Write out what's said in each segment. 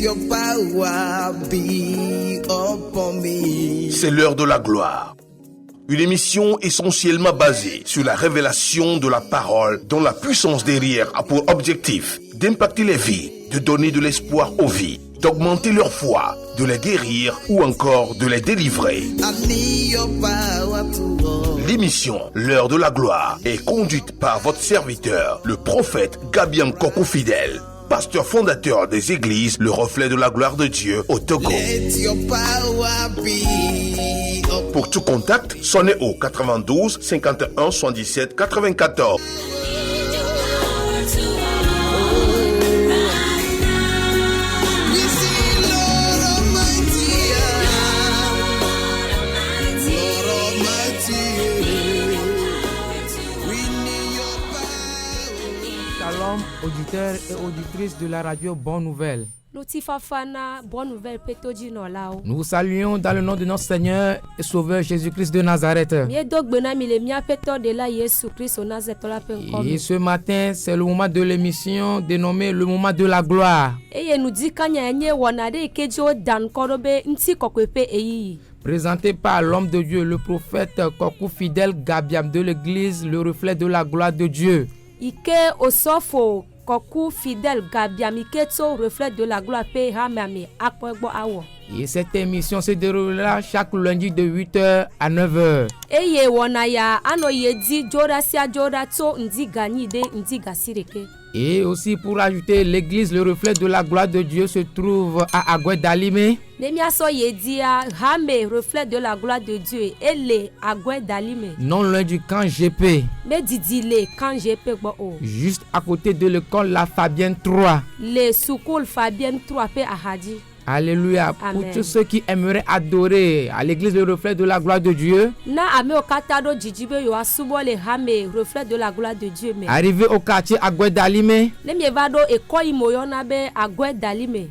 your power be upon me. C'est l'heure de la gloire. Une émission essentiellement basée sur la révélation de la parole dont la puissance derrière a pour objectif d'impacter les vies, de donner de l'espoir aux vies, d'augmenter leur foi, de les guérir ou encore de les délivrer. L'émission L'heure de la gloire est conduite par votre serviteur, le prophète Gabiam Kokou Fidèle, pasteur fondateur des églises Le Reflet de la gloire de Dieu au Togo. Pour tout contact, sonnez au 92 51 77 94. Shalom, auditeurs et auditrices de la radio Bonne Nouvelle. Nous vous saluons dans le nom de notre Seigneur et Sauveur Jésus-Christ de Nazareth. Et ce matin, c'est le moment de l'émission dénommée le moment de la gloire. Présenté par l'homme de Dieu, le prophète Kokou Fidèle Gabiam de l'église Le Reflet de la gloire de Dieu. Kokou Fidèle Gabiam Reflet de la gloire et cette émission se déroulera chaque lundi de 8h à 9h. Et aussi pour ajouter, l'église Le Reflet de la gloire de Dieu se trouve à Agoué Dalimé. Reflet de la gloire de Dieu et les Agoué Dalimé. Non loin du camp GP. Juste à côté de l'école La Fabienne 3. Les Soukoul Fabienne 3 P à Hadi. Alléluia. Amen. Pour tous ceux qui aimeraient adorer à l'église Le Reflet de la gloire de Dieu, arrivez au quartier Agoué Dalimé.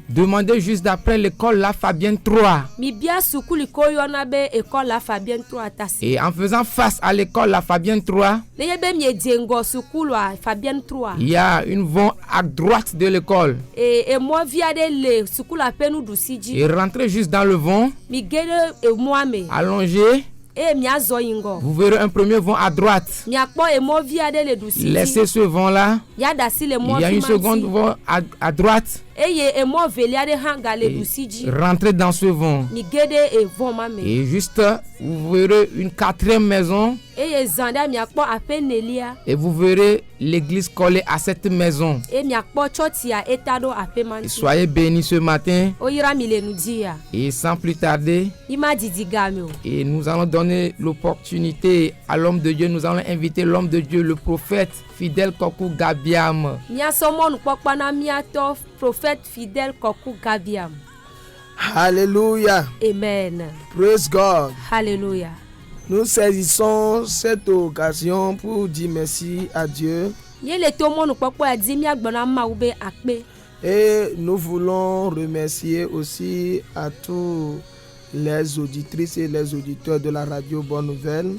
Demandez juste d'après l'école La Fabienne 3. Et en faisant face à l'école La Fabienne 3, il y a une voie à droite de l'école. Et rentrez juste dans le vent, allongez. Vous verrez un premier vent à droite. Laissez ce vent-là. Il y a une seconde vent à droite. Et rentrez dans ce vent. Et juste, vous verrez une quatrième maison. Et vous verrez l'église collée à cette maison. Et soyez bénis ce matin. Et sans plus tarder, et nous allons donner l'opportunité à l'homme de Dieu. Nous allons inviter l'homme de Dieu, le prophète Fidèle Kokou Gabiam. Prophète Fidèle Kokou Gabiam. Hallelujah. Amen. Praise God. Hallelujah. Nous saisissons cette occasion pour dire merci à Dieu. Et nous voulons remercier aussi à tous les auditrices et les auditeurs de la radio Bonne Nouvelle.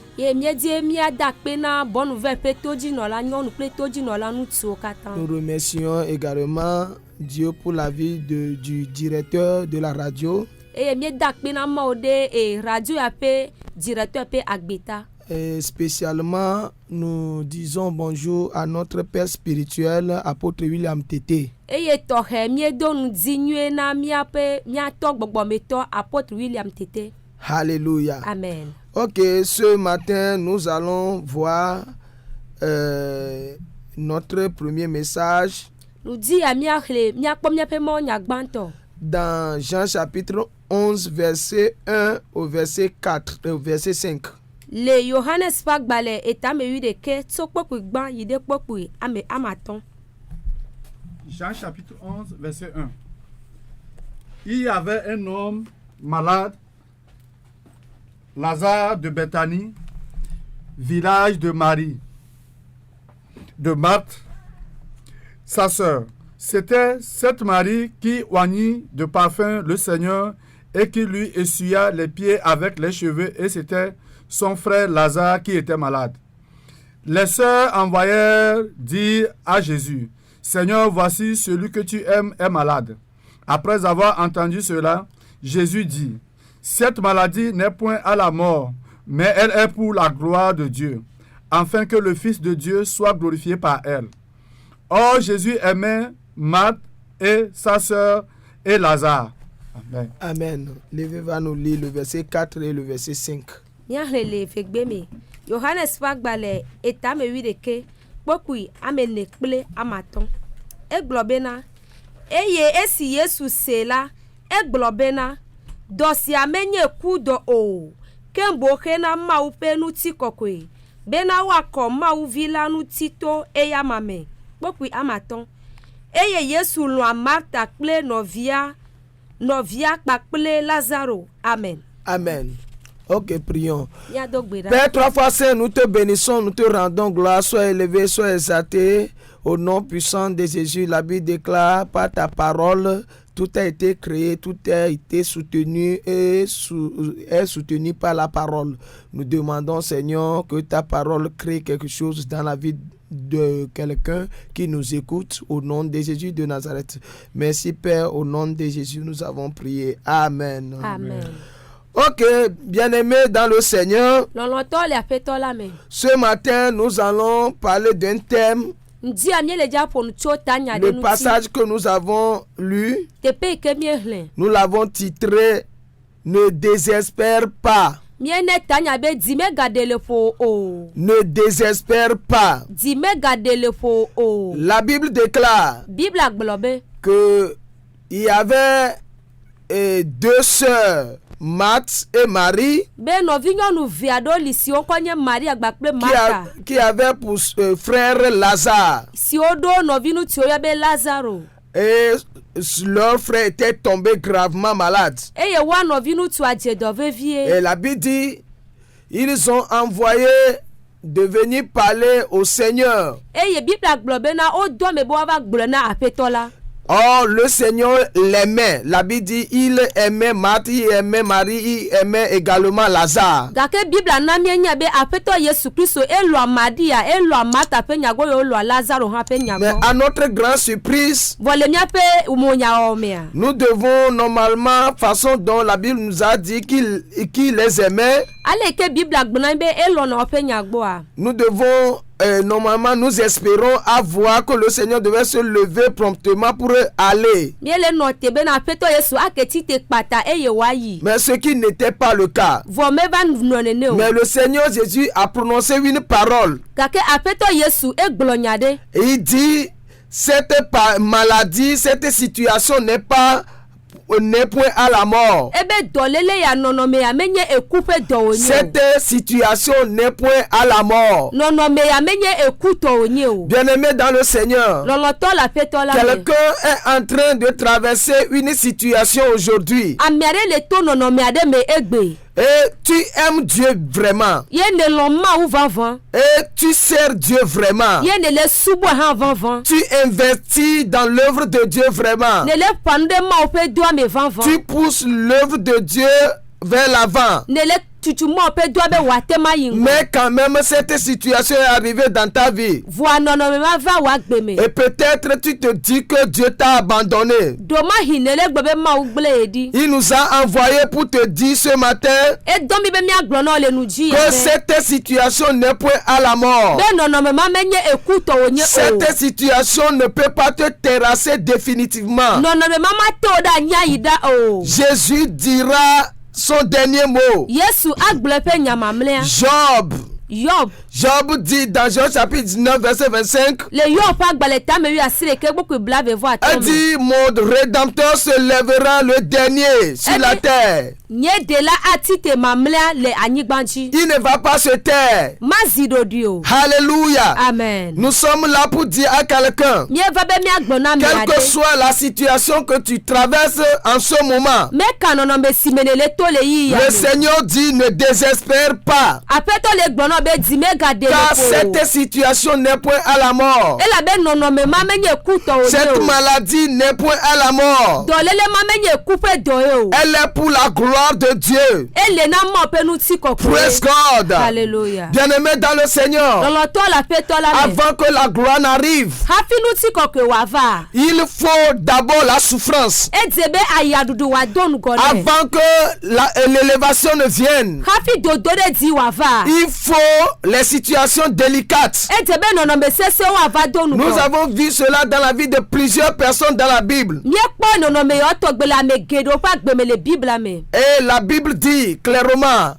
Nous remercions également Dieu pour la vie du directeur de la radio. Et spécialement, nous disons bonjour à notre père spirituel, apôtre William Tété. Alléluia. Amen. Ok, ce matin, nous allons voir notre premier message dans Jean chapitre 11, verset 1 au verset 4, verset 5. Le Johannes Fagbale est améhude que Tsokpokugban yide Pokui amaton. Jean chapitre 11, verset 1. Il y avait un homme malade, Lazare de Béthanie, village de Marie, de Marthe, sa sœur. C'était cette Marie qui oignit de parfum le Seigneur et qui lui essuya les pieds avec les cheveux, et c'était son frère Lazare qui était malade. Les sœurs envoyèrent dire à Jésus: Seigneur, voici celui que tu aimes est malade. Après avoir entendu cela, Jésus dit, « Cette maladie n'est point à la mort, mais elle est pour la gloire de Dieu, afin que le Fils de Dieu soit glorifié par elle. » Or, Jésus aimait Marthe et sa sœur et Lazare. Amen. Amen. Lévi va nous lire le verset 4 et le verset 5. Johannes Fagbale etame wideke pokui amene kple amaton eglobena eye esi Yesu sela eglobena dosi amenye kudo o kembo kena maupe nuti kokwe bena wako mau vila nutito eyamame pokui amaton eye Yesu lo Martha kple novia kple Lazaro. Amen. Amen. Ok, prions. Père, 3 fois saint, nous te bénissons, nous te rendons gloire. Sois élevé, sois exalté. Au nom puissant de Jésus, la Bible déclare par ta parole, tout a été créé, tout a été soutenu et est soutenu par la parole. Nous demandons, Seigneur, que ta parole crée quelque chose dans la vie de quelqu'un qui nous écoute au nom de Jésus de Nazareth. Merci, Père, au nom de Jésus, nous avons prié. Amen. Amen. Ok, bien-aimés dans le Seigneur, ce matin, nous allons parler d'un thème. Le passage que nous avons lu, nous l'avons titré « Ne désespère pas ». Ne désespère pas. La Bible déclare qu'il y avait 2 sœurs, Marthe et Marie, qui avaient pour frère Lazare. Et leur frère était tombé gravement malade. Et la Bible dit, ils ont envoyé de venir parler au Seigneur. Or, le Seigneur l'aimait. La Bible dit, il aimait Marthe, il aimait Marie, il aimait également Lazare. Mais à notre grande surprise, nous devons normalement, façon dont la Bible nous a dit qu'il les aimait, nous devons normalement, nous espérons avoir que le Seigneur devait se lever promptement pour aller. Mais ce qui n'était pas le cas. Mais le Seigneur Jésus a prononcé une parole. Et il dit, cette maladie, cette situation n'est point à la mort. Cette situation n'est point à la mort. Bien-aimé dans le Seigneur, quelqu'un est en train de traverser une situation aujourd'hui. Et tu aimes Dieu vraiment. Et tu sers Dieu vraiment. Tu investis dans l'œuvre de Dieu vraiment. Tu pousses l'œuvre de Dieu vers l'avant. Mais quand même, cette situation est arrivée dans ta vie. Et peut-être tu te dis que Dieu t'a abandonné. Il nous a envoyé pour te dire ce matin que cette situation n'est point à la mort. Cette situation ne peut pas te terrasser définitivement. Jésus dira son dernier mot. Job dit dans Job chapitre 19 verset 25, elle dit, mon rédempteur se lèvera le dernier sur la terre. Il ne va pas se taire. Alléluia. Amen. Nous sommes là pour dire à quelqu'un, quelle que soit la situation que tu traverses en ce moment, le Seigneur dit, ne désespère pas. Car cette situation n'est point à la mort. Cette maladie n'est point à la mort. Elle est pour la gloire de Dieu. Praise God. Alléluia. Bien-aimé dans le Seigneur, avant que la gloire n'arrive, il faut d'abord la souffrance. Avant que l'élévation ne vienne, il faut les situations délicates. Nous avons vu cela dans la vie de plusieurs personnes dans la Bible. Et la Bible dit clairement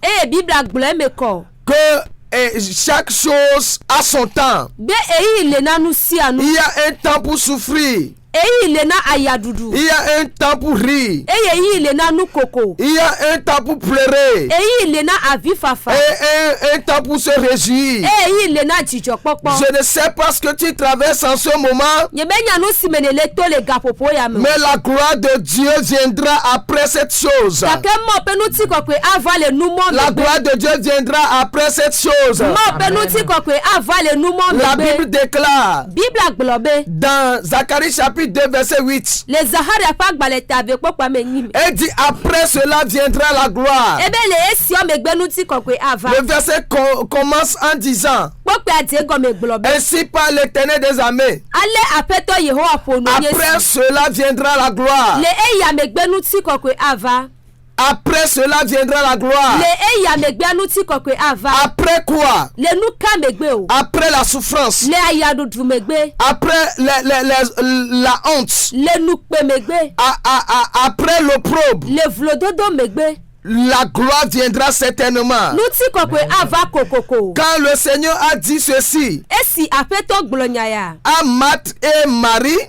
que chaque chose a son temps. Il y a un temps pour souffrir. Il y a un temps pour rire. Il y a un temps pour pleurer. Et un temps pour se réjouir. Je ne sais pas ce que tu traverses en ce moment, mais la gloire de Dieu viendra après cette chose. La gloire de Dieu viendra après cette chose. La Bible déclare dans Zacharie chapitre 2 verset 8. Elle dit après cela viendra la gloire. Le verset commence en disant ainsi par l'Éternel des armées. Après cela viendra la gloire. Après cela viendra la gloire. Après quoi? Après la souffrance. Après la honte. Après l'opprobre. La gloire viendra certainement. Quand le Seigneur a dit ceci à Marthe et Marie,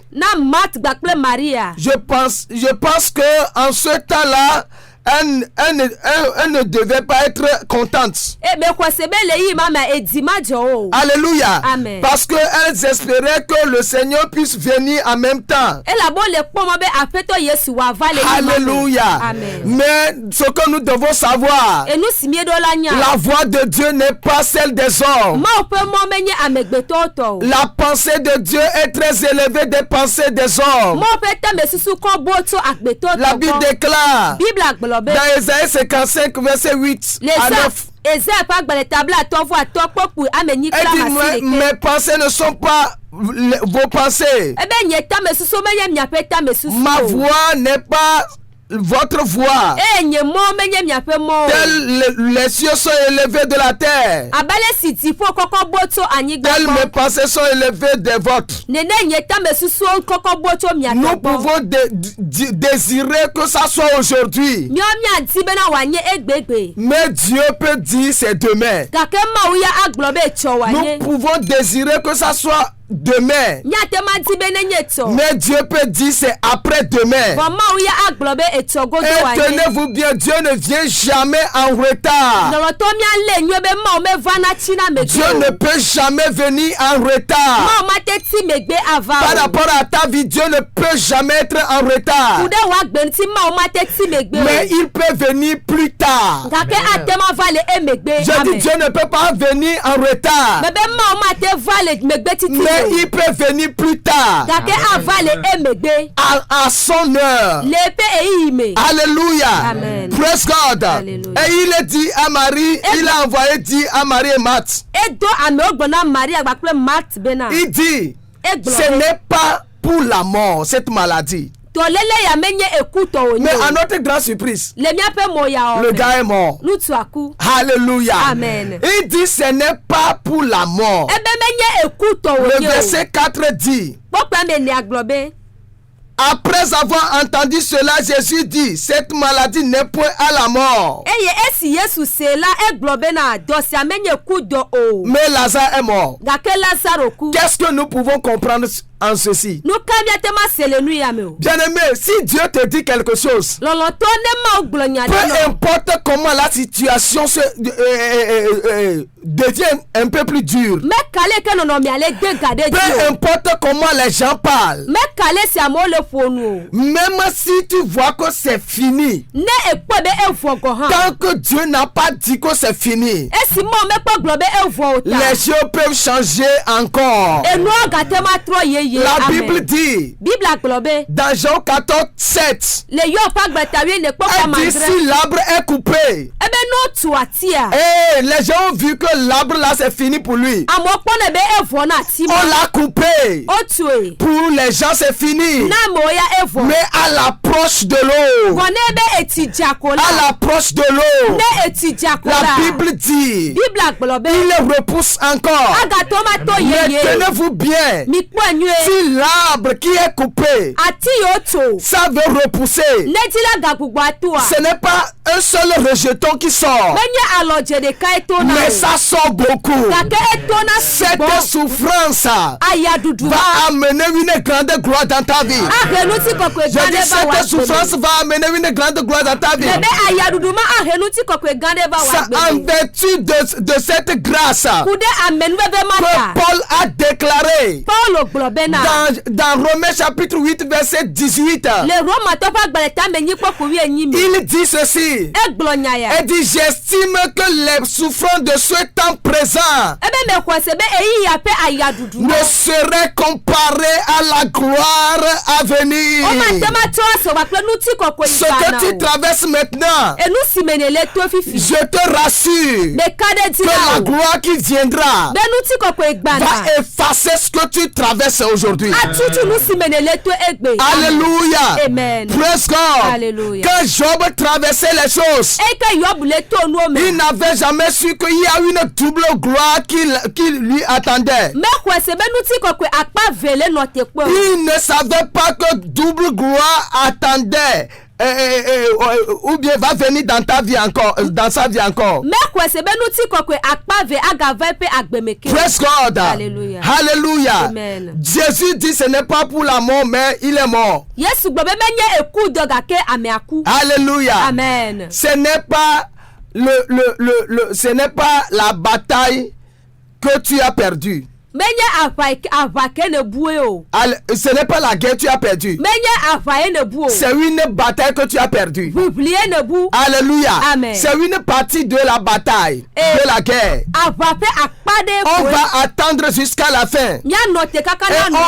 je pense que en ce temps-là, elle ne devait pas être contente. Alléluia. Amen. Parce qu'elles espéraient que le Seigneur puisse venir en même temps. Alléluia. Amen. Mais ce que nous devons savoir, la voix de Dieu n'est pas celle des hommes. La pensée de Dieu est très élevée des pensées des hommes. La Bible déclare dans Ésaïe 55 verset 8 à 9. Elle dit mes pensées ne sont pas vos pensées. Ma voix n'est pas votre voix. Tels les cieux sont élevés de la terre, telles mes pensées sont élevées des vôtres. Nous pouvons désirer que ça soit aujourd'hui, mais Dieu peut dire c'est demain. Nous pouvons désirer que ça soit demain, mais Dieu peut dire c'est après-demain. Et tenez-vous bien, Dieu ne vient jamais en retard. Dieu ne peut jamais venir en retard. Par rapport à ta vie, Dieu ne peut jamais être en retard, mais il peut venir plus tard. Je dis Dieu ne peut pas venir en retard, mais il peut venir plus tard, à son heure. Alléluia. Amen. Praise God. Alléluia. Et il a dit à Marie, il a envoyé dit à Marie et Marthe. Il dit, ce n'est pas pour la mort cette maladie. Mais à notre grande surprise, le gars est mort. Alléluia. Amen. Il dit ce n'est pas pour la mort. Le verset 4 dit, après avoir entendu cela, Jésus dit, cette maladie n'est point à la mort, mais Lazare est mort. Qu'est-ce que nous pouvons comprendre en ceci. Nous Bien-aimé, si Dieu te dit quelque chose, peu importe comment la situation devient un peu plus dure, peu importe comment les gens parlent, même si tu vois que c'est fini, tant que Dieu n'a pas dit que c'est fini, les choses peuvent changer encore. La Bible dit dans Jean 14, 7, elle dit si l'arbre est coupé, et les gens ont vu que l'arbre là c'est fini pour lui, on l'a coupé. Pour les gens c'est fini, mais à l'approche de l'eau, à l'approche de l'eau, la Bible dit il repousse encore. Mais tenez-vous bien, si l'arbre qui est coupé, ça veut repousser, ce n'est pas un seul rejeton qui sort, mais ça sort beaucoup. Cette souffrance va amener une grande gloire dans ta vie. Je dis cette souffrance va amener une grande gloire dans ta vie. C'est en vertu de cette grâce que Paul a déclaré dans Romains chapitre 8 verset 18. Il dit ceci. Il dit j'estime que les souffrances de ce temps présent ne seraient comparées à la gloire à venir. Ce que tu traverses maintenant, je te rassure que la gloire qui viendra va effacer ce que tu traverses aujourd'hui. Alléluia. Amen. Praise God. Alléluia. Quand Job traversait les choses, il n'avait jamais su qu'il y a une double gloire qui lui attendait. Il ne savait pas que double gloire attendait. Ou bien va venir dans ta vie encore, dans sa vie encore. Praise God. Alléluia. Hallelujah. Amen. Jésus dit ce n'est pas pour la mort, mais il est mort. Alléluia. Amen. Ce n'est pas ce n'est pas la bataille que tu as perdue. Ce n'est pas la guerre que tu as perdue. C'est une bataille que tu as perdue. Alléluia. Amen. C'est une partie de la bataille, de la guerre. On va attendre jusqu'à la fin. Et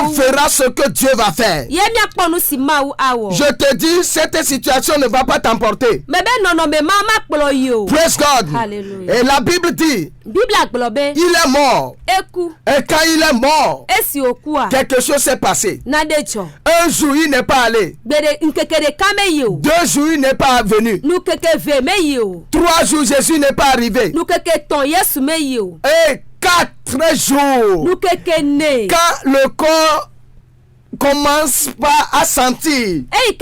on verra ce que Dieu va faire. Je te dis, cette situation ne va pas t'emporter. Praise God. Hallelujah. Et la Bible dit, il est mort. Et quand il est mort, quelque chose s'est passé. Un jour, il n'est pas allé. 2 jours, il n'est pas venu. 3 jours, Jésus n'est pas arrivé. Et 4 jours, quand le corps commence pas à sentir, et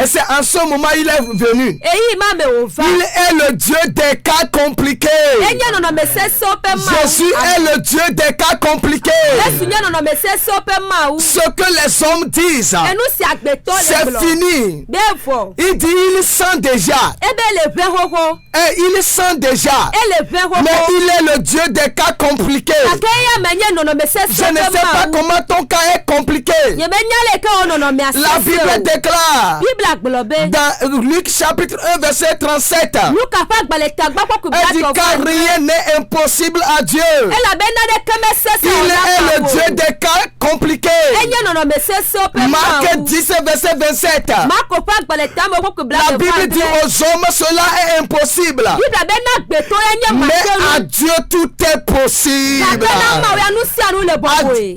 c'est en ce moment il est venu. Il est le Dieu des cas compliqués. Jésus est le Dieu des cas compliqués. Ce que les hommes disent, c'est fini. Il dit il sent déjà. Et il sent déjà. Mais il est le Dieu des cas compliqués. Je ne sais pas comment ton cas est compliqué. La Bible déclare dans Luc chapitre 1 verset 37, elle dit car rien n'est impossible à Dieu. Il est le Dieu des cas compliqués. Marc 10 verset 27, la Bible dit aux hommes cela est impossible, mais à Dieu tout est possible.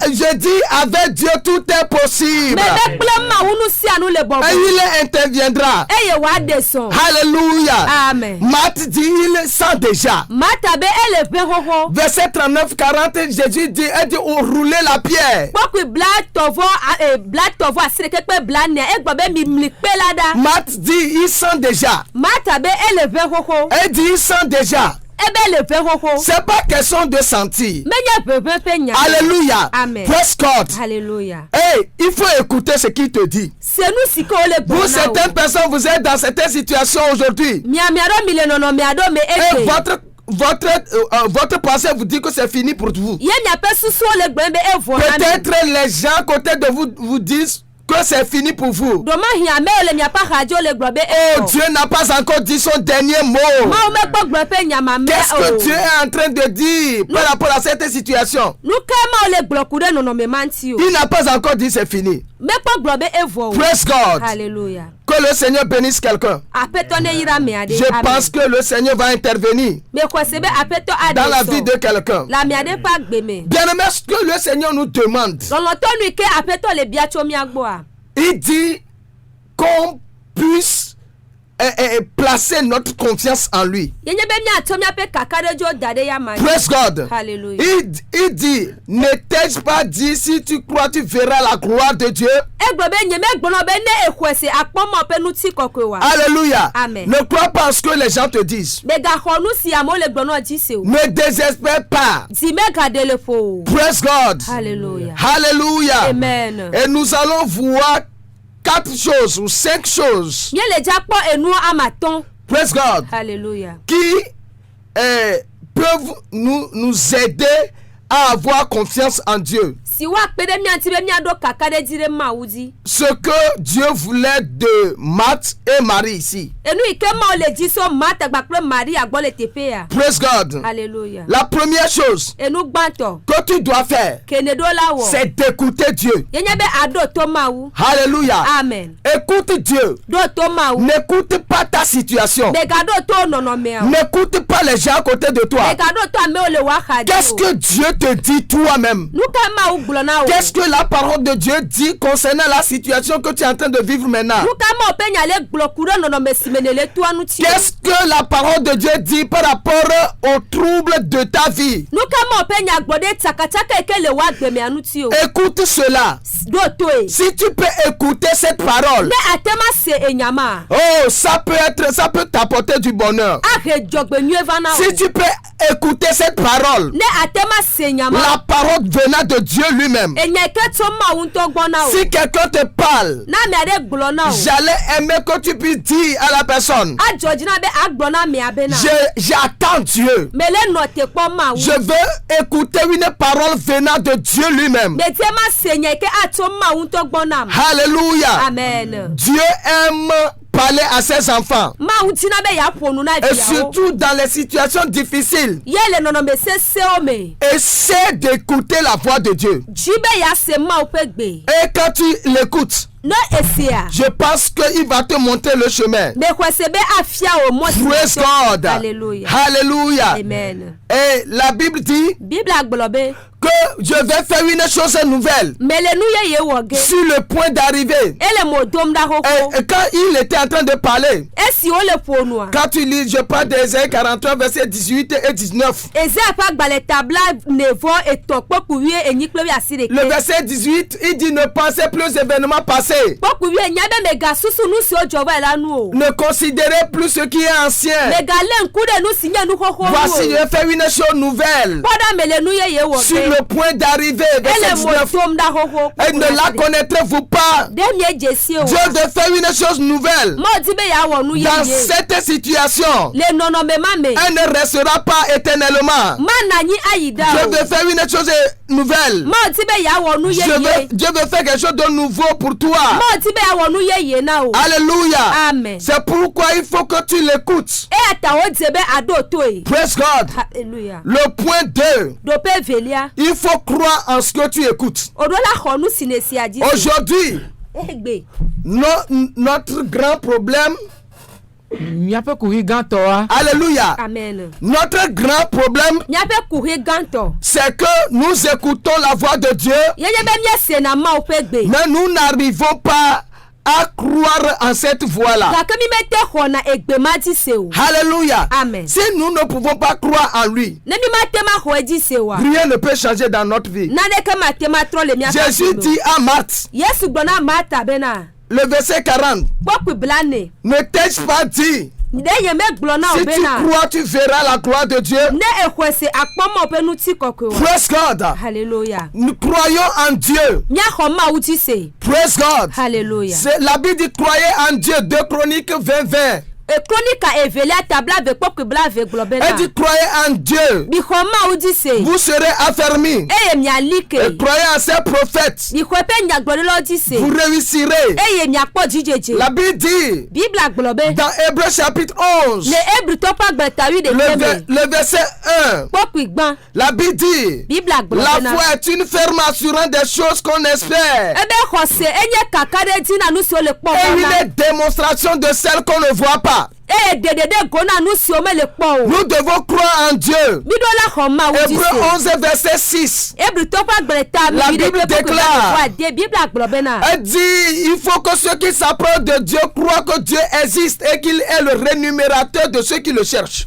Je dis avec Dieu tout est possible. Et il interviendra. Alléluia. Amen. Matthieu dit il sent déjà. Verset 39-40, Jésus dit, elle dit rouler la pierre. Matthieu dit il sent déjà. Elle dit il sent déjà. C'est pas question de sentir. Alléluia. Amen. Praise God. Alléluia. Hey, il faut écouter ce qu'il te dit. Vous, certaines personnes, vous êtes dans certaines situations aujourd'hui. Et votre pensée vous dit que c'est fini pour vous. Peut-être les gens à côté de vous vous disent que c'est fini pour vous. Oh, Dieu n'a pas encore dit son dernier mot. Qu'est-ce que Dieu est en train de dire par rapport à cette situation? Il n'a pas encore dit c'est fini. Praise God. Alléluia. Que le Seigneur bénisse quelqu'un. Je pense que le Seigneur va intervenir dans la vie de quelqu'un. Bien-aimé, ce que le Seigneur nous demande, il dit qu'on puisse placer notre confiance en lui. Praise God. Hallelujah. Il dit, ne t'ai-je pas dit, si tu crois, tu verras la gloire de Dieu. Alléluia. Amen. Ne crois pas à ce que les gens te disent. Ne désespère pas. Praise God. Alléluia. Hallelujah. Amen. Et nous allons voir 4 choses ou 5 choses. Praise God. Alléluia. Qui peuvent nous aider à avoir confiance en Dieu. Ce que Dieu voulait de Marthe et Marie ici. Praise God. Alléluia. La première chose que tu dois faire, c'est d'écouter Dieu. Alléluia. Amen. Écoute Dieu. N'écoute pas ta situation. N'écoute pas les gens à côté de toi. Qu'est-ce que Dieu te dit toi-même? Qu'est-ce que la parole de Dieu dit concernant la situation que tu es en train de vivre maintenant? Qu'est-ce que la parole de Dieu dit par rapport aux troubles de ta vie? Écoute cela. Si tu peux écouter cette parole, oh, ça peut t'apporter du bonheur. Si tu peux écouter cette parole, la parole venant de Dieu lui-même. Si quelqu'un te parle, j'allais aimer que tu puisses dire à la personne, j'attends Dieu. Je veux écouter une parole venant de Dieu lui-même. Alléluia. Amen. Dieu aime parler à ses enfants. Et surtout dans les situations difficiles. Essaie d'écouter la voix de Dieu. Et quand tu l'écoutes, je pense qu'il va te montrer le chemin. Praise God. Alléluia. Hallelujah. Amen. Et la Bible dit que je vais faire une chose nouvelle sur le point d'arriver. Et quand il était en train de parler, quand tu lis, je parle d'Ésaïe 43 versets 18 et 19. Le verset 18, il dit ne pensez plus aux événements passés. Ne considérez plus ce qui est ancien. Voici, je vais faire une chose nouvelle sur le point d'arriver. Verset 19. Et ne la connaîtrez-vous pas? Dieu veut faire une chose nouvelle. Dans cette situation, elle ne restera pas éternellement. Dieu veut faire une chose nouvelle. Dieu veut faire quelque chose de nouveau pour toi. Alléluia. Amen. C'est pourquoi il faut que tu l'écoutes. Praise God. Alléluia. Le point 2. Il faut croire en ce que tu écoutes. Aujourd'hui, notre grand problème, alléluia. Amen. Notre grand problème, c'est que nous écoutons la voix de Dieu, mais nous n'arrivons pas à croire en cette voie-là. Alléluia. Amen. Si nous ne pouvons pas croire en lui, rien ne peut changer dans notre vie. Jésus dit à Marthe, le verset 40, ne t'ai-je pas dit Si tu crois, tu verras la gloire de Dieu. Praise God. Hallelujah. Nous croyons en Dieu. Praise God. Hallelujah. La Bible dit croyez en Dieu. 2 Chroniques 20:20. Elle dit croyez en Dieu. Vous serez affermis. Et croyez en ses prophètes. Vous réussirez. La Bible dit dans Hébreux chapitre 11 le verset 1. La Bible dit la foi est une ferme assurance des choses qu'on espère et une démonstration de celles qu'on ne voit pas. Nous devons croire en Dieu. Hébreux 11 verset 6. La Bible déclare, elle dit il faut que ceux qui s'approchent de Dieu croient que Dieu existe et qu'il est le rémunérateur de ceux qui le cherchent.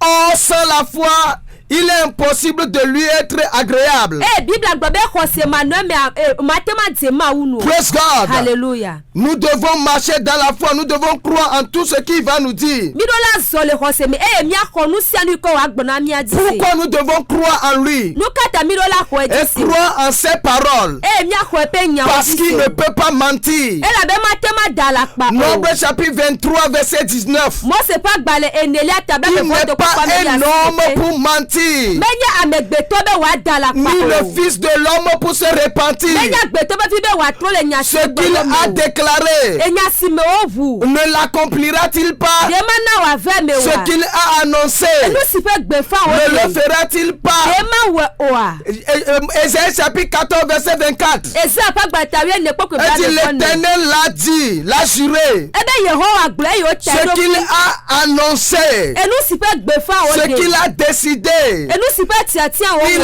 Or sans la foi il est impossible de lui être agréable. Praise God. Hallelujah. Nous devons marcher dans la foi. Nous devons croire en tout ce qu'il va nous dire. Pourquoi nous devons croire en lui? Et croire en ses paroles. Parce qu'il ne peut pas mentir. Nombre chapitre 23 verset 19. Il n'est pas un homme pour mentir. Ni le fils de l'homme pour se repentir. Ce qu'il a déclaré ne l'accomplira-t-il pas? Ce qu'il a annoncé ne le fera-t-il pas? Ésaïe chapitre 14 verset 24. L'Éternel l'a dit, l'a juré. Ce qu'il a annoncé, ce qu'il a décidé, il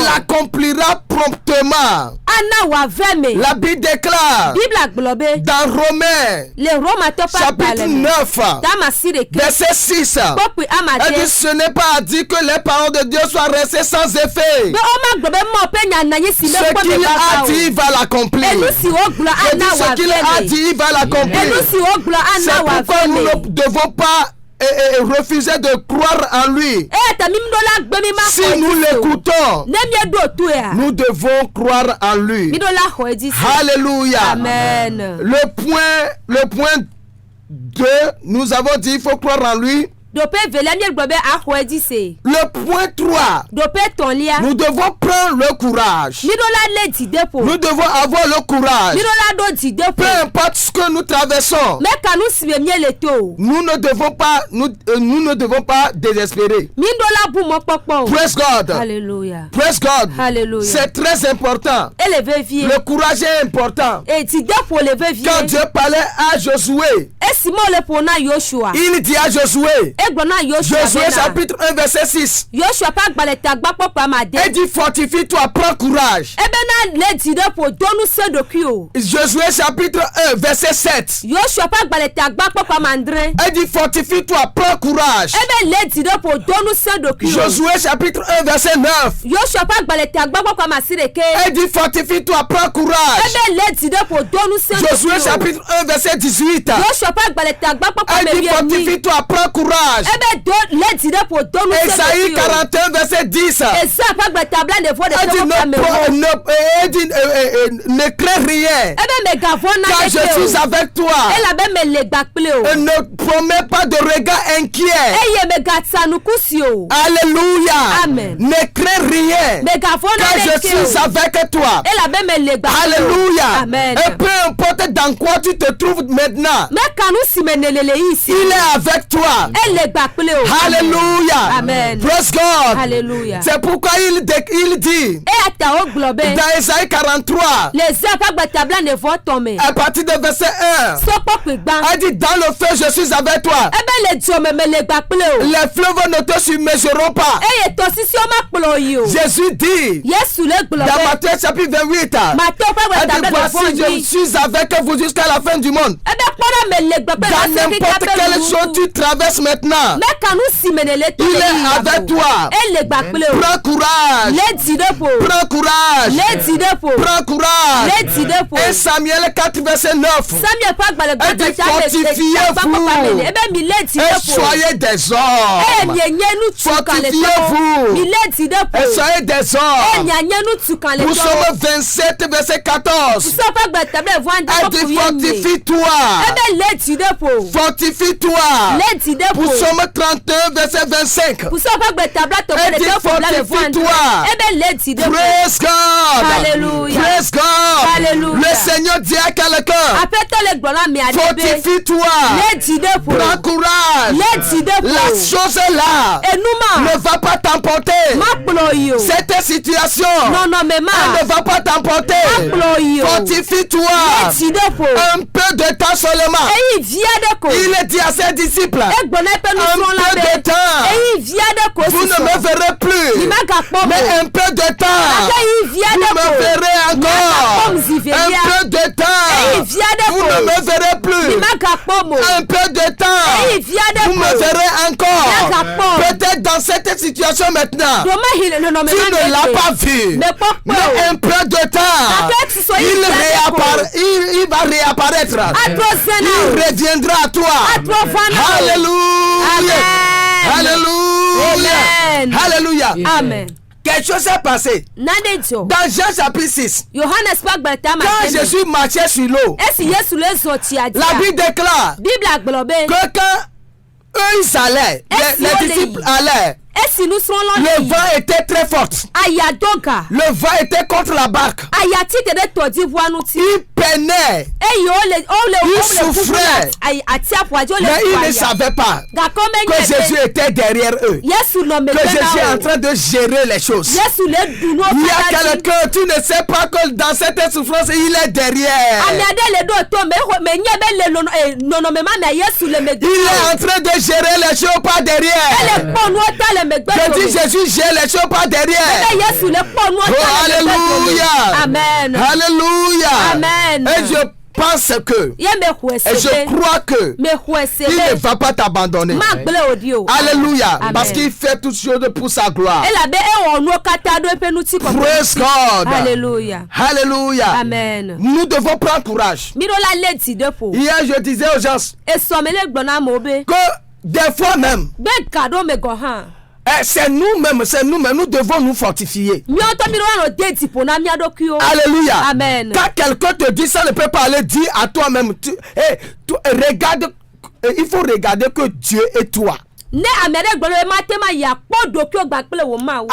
l'accomplira promptement. La Bible déclare dans Romains chapitre 9 verset 6. Elle dit ce n'est pas à dire que les paroles de Dieu soient restées sans effet. Ce qu'il a dit il va l'accomplir. Ce qu'il a dit il va l'accomplir. C'est pourquoi nous ne devons pas refuser de croire en lui. Si nous l'écoutons, nous devons croire en lui. Alléluia. Amen. Le point 2, nous avons dit il faut croire en lui. Le point 3, nous devons prendre le courage. Nous devons avoir le courage. Peu importe ce que nous traversons, nous ne devons pas désespérer. Praise God. Hallelujah. Praise God. Hallelujah. C'est très important. Le courage est important. Quand Dieu parlait à Josué, il dit à Josué, Josué chapitre 1 verset 6. Il dit fortifie-toi, prends courage. Josué chapitre 1 verset 7. Il dit fortifie-toi, prends courage. Josué chapitre 1 verset 9. Il dit fortifie-toi, prends courage. Josué chapitre 1 verset 18. Il dit fortifie-toi, prends courage. Esaïe 41 verset 10. Ne crains rien, car je suis avec toi. Et ne promets pas de regard inquiet. Alléluia. Amen. Ne crains rien, car je suis avec toi. Alléluia. Amen. Et peu importe dans quoi tu te trouves maintenant, il est avec toi. Alléluia. Amen. Praise God. Alléluia. C'est pourquoi il dit dans Esaïe 43 à partir de verset 1, il dit dans le feu je suis avec toi. Les fleuves ne te submergeront pas. Jésus dit dans Matthieu chapitre 28, il dit voici je suis avec vous jusqu'à la fin du monde. Dans n'importe quelle chose tu traverses maintenant, il est avec toi. Prends courage. Prends courage. Prends courage. Et Samuel 4 verset 9. Elle dit fortifiez-vous et soyez des hommes. Fortifiez-vous et soyez des hommes. Nous sommes 27 verset 14. Elle dit fortifie-toi. Fortifie-toi. Nous sommes 31 verset 25. Elle dit fortifie-toi. Praise God. Alléluia. Praise God. Alléluia. Le Seigneur dit à quelqu'un, fortifie-toi. Prends courage. La chose est là. Ne va pas t'emporter. Cette situation elle ne va pas t'emporter. Fortifie-toi. Un peu de temps seulement. Il est dit à ses disciples, un peu de temps. Vous ne me verrez plus. Mais un peu de temps. Vous me verrez encore. Un peu de temps. Vous ne me verrez plus. Un peu de temps. Vous me verrez encore. Peut-être dans cette situation maintenant, tu ne l'as pas vu. Mais un peu de temps, il va réapparaître. Il reviendra à toi. Alléluia. Alléluia. Alléluia. Amen. Quelque chose s'est passé. Dans Jean chapitre 6. Quand Jésus marchait sur l'eau, la Bible déclare que quand eux ils allaient, les disciples allaient, le vent était très fort. Le vent était contre la barque. Il peinait. Il souffrait. Mais ils ne savaient pas que Jésus était derrière eux. Que Jésus est en train de gérer les choses. Il y a quelqu'un, tu ne sais pas que dans cette souffrance, il est derrière. Il est en train de gérer les choses pas derrière. Je dis Jésus gère les choses pas derrière. Oh, alléluia. Amen. Alléluia. Amen. Et je pense que, et je crois que, il ne va pas t'abandonner. Alléluia. Amen. Parce qu'il fait toutes choses pour sa gloire. Praise God. Alléluia. Alléluia. Amen. Nous devons prendre courage. Hier, je disais aux gens que des fois même, c'est nous-mêmes, nous devons nous fortifier. Alléluia. Amen. Quand quelqu'un te dit ça, ne peut pas aller dire à toi-même, regarde, il faut regarder que Dieu est toi.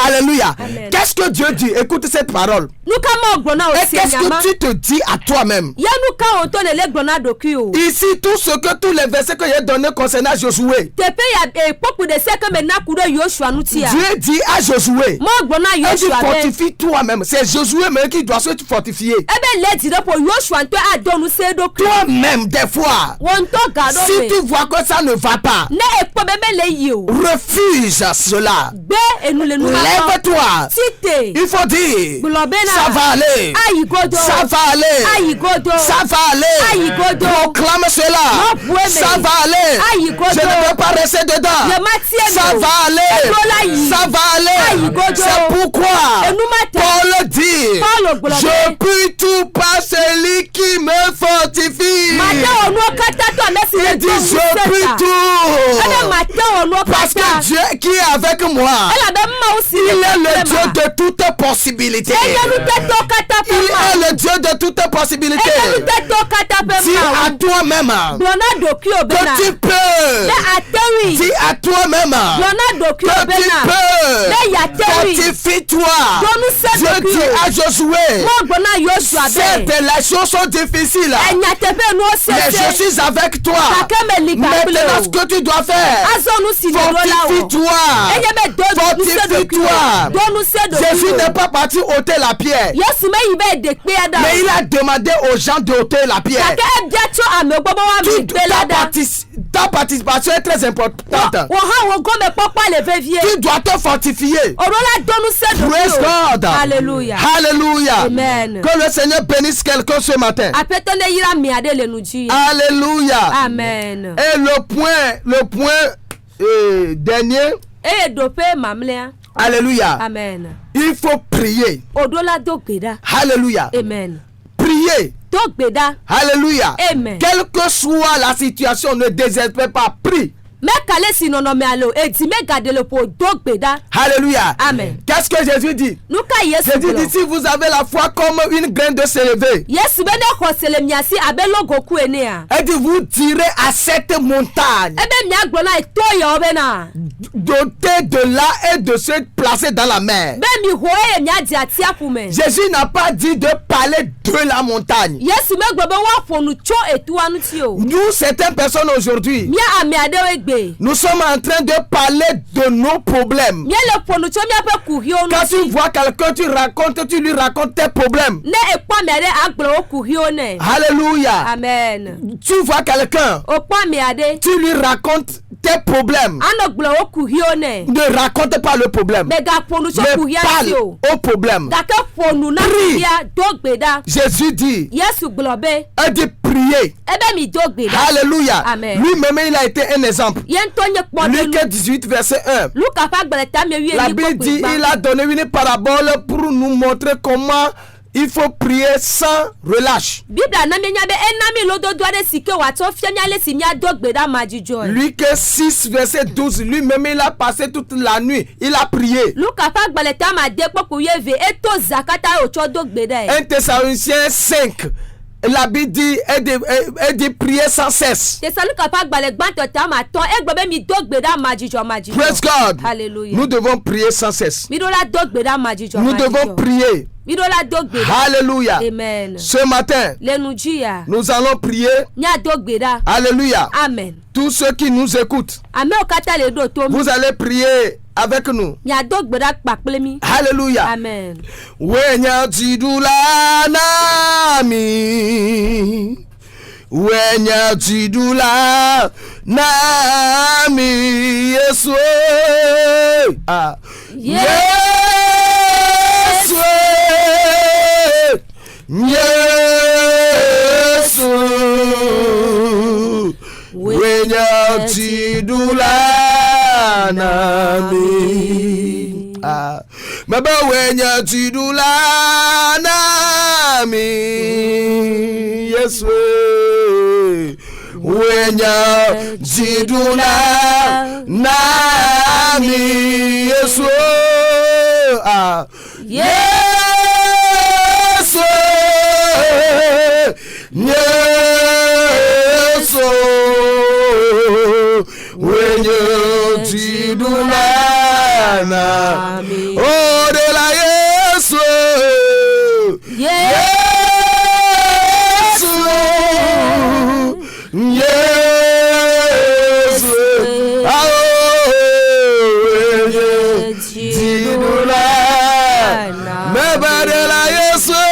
Alléluia. Qu'est-ce que Dieu dit? Écoute cette parole. Et qu'est-ce que tu te dis à toi-même? Ici, tous les versets que j'ai donnés concernant Josué, Dieu dit à Josué, fortifie toi-même. C'est Josué même qui doit se fortifier. Toi-même, des fois, si tu vois que ça ne va pas, refuse cela. Lève-toi. Il faut dire, ça va aller. Ça va aller. Ça va aller. Proclame cela. Ça va aller. Je ne veux pas rester dedans. Ça va aller. Ça va aller. C'est pourquoi Paul dit, je puis tout par celui qui me fortifie. Il dit, je puis tout. Parce que Dieu qui est avec moi, il est le Dieu de toutes possibilités. Il est le Dieu de toutes possibilités. Dis à toi-même que tu peux. Dis à toi-même que tu peux. Fortifie-toi. Dieu dit à Josué, certes les choses sont difficiles, mais je suis avec toi. Maintenant ce que tu dois faire, fortifie-toi. Fortifie-toi. Jésus n'est pas parti ôter la pierre, mais il a demandé aux gens de ôter la pierre. Ta participation est très importante. Tu dois te fortifier. Praise God. Alléluia. Alléluia. Amen. Que le Seigneur bénisse quelqu'un ce matin. Alléluia. Amen. Et le point dernier. Alléluia. Amen. Il faut prier. Alléluia. Amen. Prier. Alléluia. Amen. Quelle que soit la situation, ne désespère pas. Prie. Alléluia. Amen. Qu'est-ce que Jésus dit? Jésus dit, si vous avez la foi comme une graine de sénévé, il dit, vous direz à cette montagne d'ôter de là et de se placer dans la mer. Jésus n'a pas dit de parler de la montagne. Nous, certaines personnes aujourd'hui, nous sommes en train de parler de nos problèmes. Quand tu vois quelqu'un, tu lui racontes tes problèmes. Alléluia. Amen. Tu vois quelqu'un, tu lui racontes tes problèmes. Ne raconte pas le problème, mais parle au problème. Prie. Jésus dit, elle dit prier. Alléluia. Amen. Lui-même, il a été un exemple. Luc 18, verset 1. La Bible dit, il a donné une parabole pour nous montrer comment il faut prier sans relâche. Luc 6, verset 12. Lui-même, il a passé toute la nuit. Il a prié. 1 Thessaloniciens 5. La Bible dit, elle dit prier sans cesse. Praise God. Hallelujah. Nous devons prier sans cesse. Nous devons prier. Alléluia. Amen. Ce matin, nous allons prier. Alléluia. Amen. Tous ceux qui nous écoutent, vous allez prier avec nous. Alléluia. Amen. Wenya tidula nami. Wenya tidula nami. Yesu. Ah. Yesu. Yesu. Wenya tidula nami. Ah. Baba wenya tidula nami. Yesu. Wenya tidula nami. Yesu. Ah. Yesu. Yesu. Wenya tidula nami. Oh, de la Yesu. Yesu. Yesu. Oh, tidula nami. Meba de la Yesu.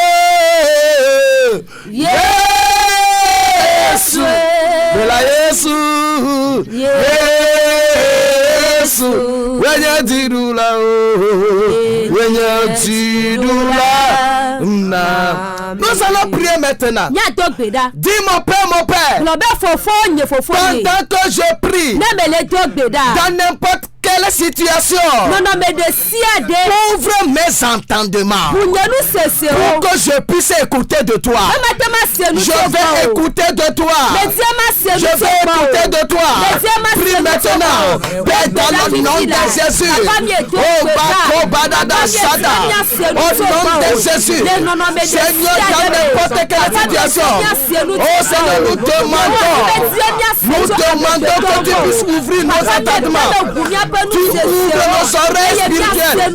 Yesu. De la Yesu. Yesu. Wenya tidula. Wenya tidula na. Nous allons prier maintenant. Dis mon père, pendant que je prie, dans n'importe quelle situation, ouvre mes entendements pour que je puisse écouter de toi. Je vais écouter de toi. Je vais écouter de toi. Prie maintenant. Père, dans le nom de Jésus. Oh, Bako Badada Sada. Au nom de Jésus. Seigneur, dans n'importe quelle situation. Oh Seigneur, nous demandons que tu puisses ouvrir nos entendements. Tu ouvres nos oreilles spirituelles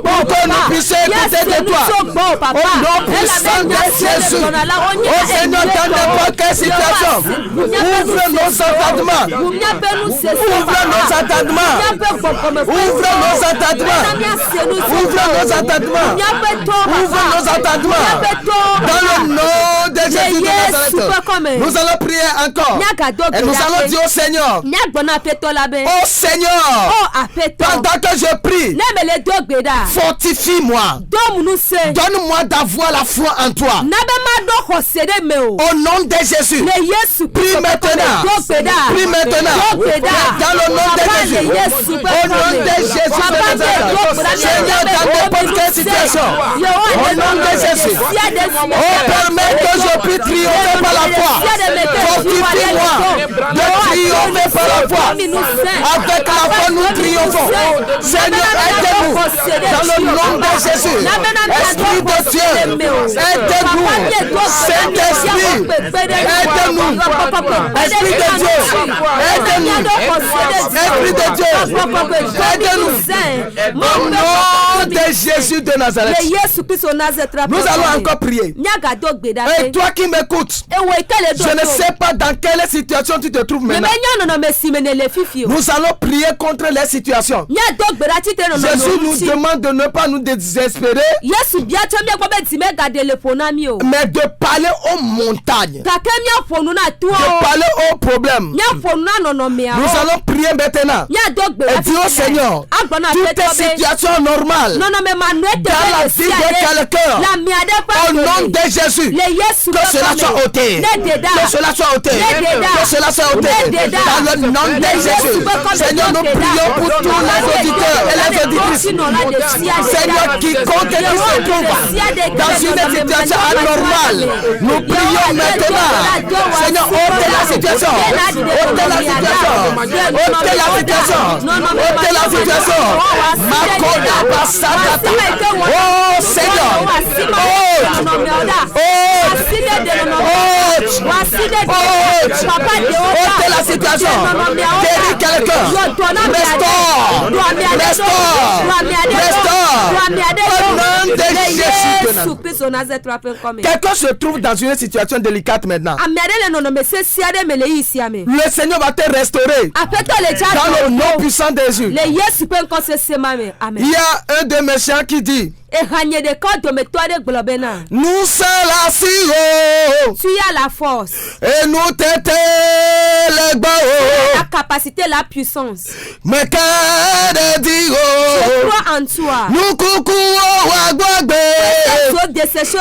pour que nous puissions écouter de toi. Au nom puissant de Jésus. Oh Seigneur, dans n'importe quelle situation, ouvre nos entendements. Ouvre nos entendements. Ouvre nos entendements. Ouvre nos entendements. Ouvre nos entendements. Dans le nom de Jésus de Nazareth. Nous allons prier encore. Et nous allons dire au Seigneur. Oh Seigneur. Pendant que je prie, fortifie-moi. Donne-moi d'avoir la foi en toi. Au nom de Jésus. Prie maintenant. Prie maintenant. Dans le nom de Jésus. Au nom de Jésus. Seigneur, dans n'importe quelle situation. Au nom de Jésus. Oh, permets que je puisse triompher par la foi. Fortifie-moi de triompher par la foi. Avec la foi, nous triomphons. Seigneur, aide-nous. Dans le nom de Jésus. Esprit de Dieu, aide-nous. Saint-Esprit, aide-nous. Esprit de Dieu, aide-nous. Esprit de Dieu, aide-nous. Au nom de Jésus de Nazareth. Nous allons encore prier. Et toi qui m'écoutes, je ne sais pas dans quelle situation tu te trouves maintenant. Nous allons prier contre les situations. Jésus nous demande de ne pas nous désespérer, mais de parler aux montagnes, de parler aux problèmes. Nous allons prier maintenant et dire au Seigneur, toutes les situations normales dans la vie de quelqu'un, au nom de Jésus, que cela soit ôté, que cela soit ôté, que cela soit ôté, dans le nom de Jésus. Seigneur, nous prions pour tous les auditeurs et les auditrices. Seigneur, quiconque qui se trouve dans une situation anormale, nous prions maintenant. Seigneur, ôtez la situation, ôtez la situation, ôtez la situation, ôtez la situation. Makoda Basakata. Oh Seigneur, ôtez la situation. Guéris quelqu'un. Restaure. Au nom de Jésus. Quelqu'un se trouve dans une situation délicate maintenant. Le Seigneur va te restaurer. Dans le nom puissant de Jésus. Il y a un de mes chiens qui dit: nous sommes la tu as la force et nous t'étons les bas. La capacité, la puissance. Mais qu'est-ce que je crois en toi. Nous coucou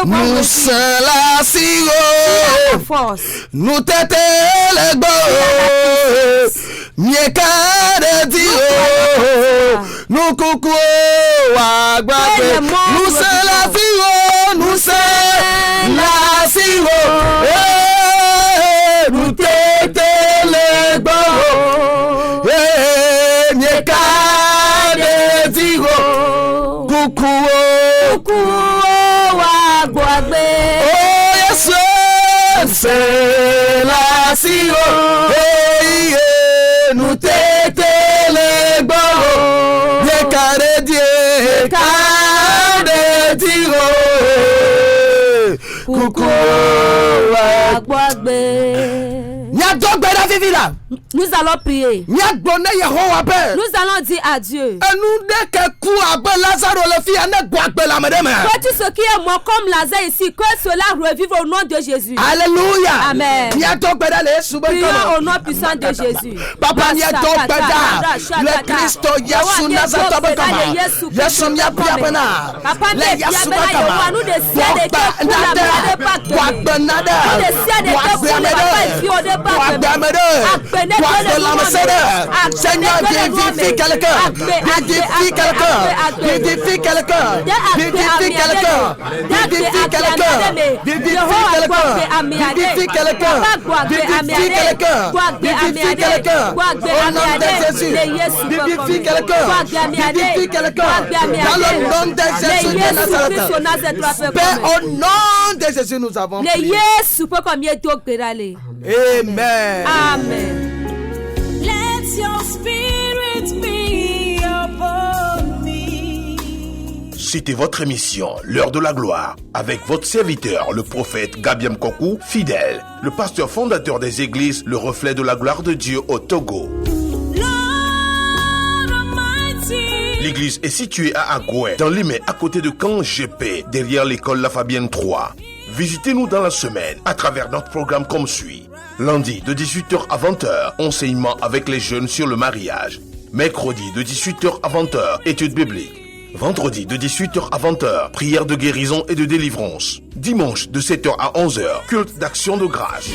nous sommes la force. Nous t'étons les bas. Mais qu'est-ce que nous coucou nous sommes la vie, nous sommes la siro, nous t'étons les barreaux, mieka de ziro, coucou, wagwagbe, oh yes, c'est la siro, nous t'étons les barreaux, mieka de Dieu. Coucou, nous allons prier. Nous allons dire adieu. Fais-tu ce qui est moi comme Lazare ici, que cela revive au nom de Jésus. Alléluia. Amen. Prions au nom puissant de Jésus. Papa, le Christ, Yesu Nazareth, Yesu Miabana, Seigneur, vivifie quelqu'un, vivifie quelqu'un, vivifie quelqu'un, vivifie quelqu'un, vivifie quelqu'un, vivifie quelqu'un, vivifie quelqu'un, vivifie quelqu'un, vivifie quelqu'un, au nom de Jésus, vivifie quelqu'un, vivifie quelqu'un, dans le nom de Jésus de Nazareth. Père, au nom de Jésus, nous avons prié. Amen. Amen. Let your spirit be c'était votre émission, l'heure de la gloire, avec votre serviteur, le prophète Gabiam Kokou, fidèle, le pasteur fondateur des églises, le reflet de la gloire de Dieu au Togo. L'église est située à Agoué, dans Limé, à côté de Camp GP, derrière l'école La Fabienne 3. Visitez-nous dans la semaine à travers notre programme comme suit. Lundi de 18h à 20h, enseignement avec les jeunes sur le mariage. Mercredi de 18h à 20h, études bibliques. Vendredi de 18h à 20h, prière de guérison et de délivrance. Dimanche de 7h à 11h, culte d'action de grâce.